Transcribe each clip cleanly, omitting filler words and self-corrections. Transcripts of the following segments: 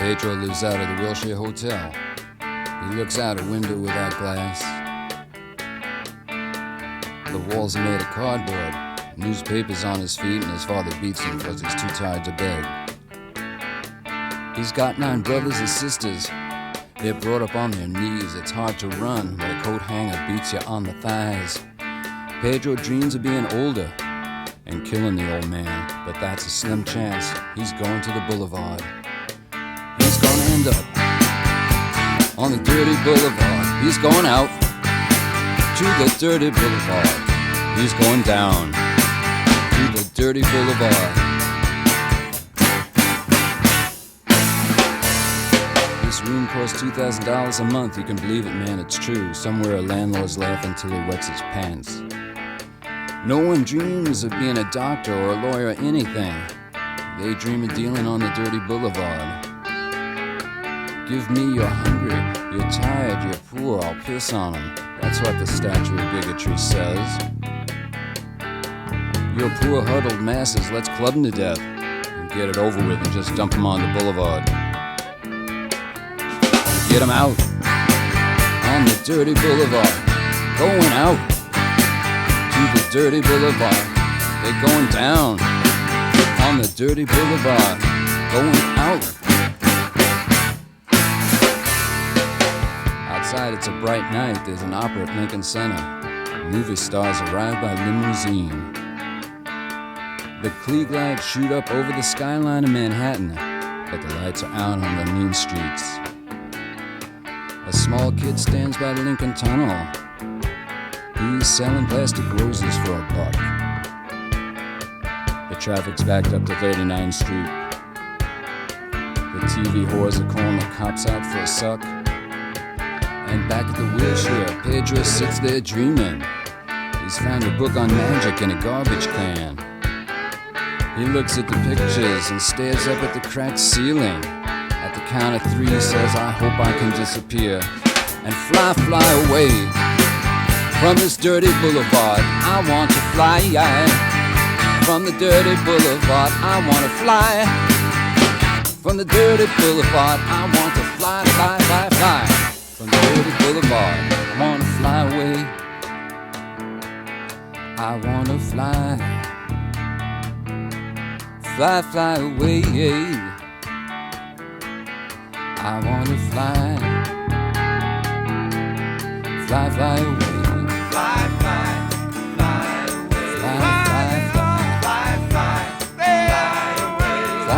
Pedro lives out of the Wilshire Hotel. He looks out a window without glass. The walls are made of cardboard. Newspapers on his feet, and his father beats him because he's too tired to beg. He's got 9 brothers and sisters. They're brought up on their knees. It's hard to run when a coat hanger beats you on the thighs. Pedro dreams of being older and killing the old man, but that's a slim chance. He's going to the boulevard. He's gonna end up on the dirty boulevard. He's going out to the dirty boulevard. He's going down to the dirty boulevard. This room costs $2,000 a month. You can believe it, man, it's true. Somewhere a landlord's laughing till he wets his pants. No one dreams of being a doctor or a lawyer or anything. They dream of dealing on the dirty boulevard. Give me you're hungry, you're tired, you're poor, I'll piss on them. That's what the statue of bigotry says. You're poor huddled masses, let's club them to death and get it over with and just dump them on the boulevard. Get them out on the dirty boulevard. Going out to the dirty boulevard. They're going down on the dirty boulevard. Going out. Outside it's a bright night. There's an opera at Lincoln Center. Movie stars arrive by limousine. The Klieg lights shoot up over the skyline of Manhattan, but the lights are out on the mean streets. A small kid stands by the Lincoln Tunnel. He's selling plastic roses for $1. The traffic's backed up to 39th Street. The TV whores are calling the cops out for a suck. And back at the Wilshire, Pedro sits there dreaming. He's found a book on magic in a garbage can. He looks at the pictures and stares up at the cracked ceiling. At the count of 3 he says, I hope I can disappear and fly away from this dirty boulevard. I want to fly from the dirty boulevard. I want to fly from the dirty boulevard. I want to fly from the dirty boulevard. I want to fly away. I want to fly away. I want to fly away. Fly away.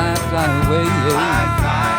Fly away. Fly away.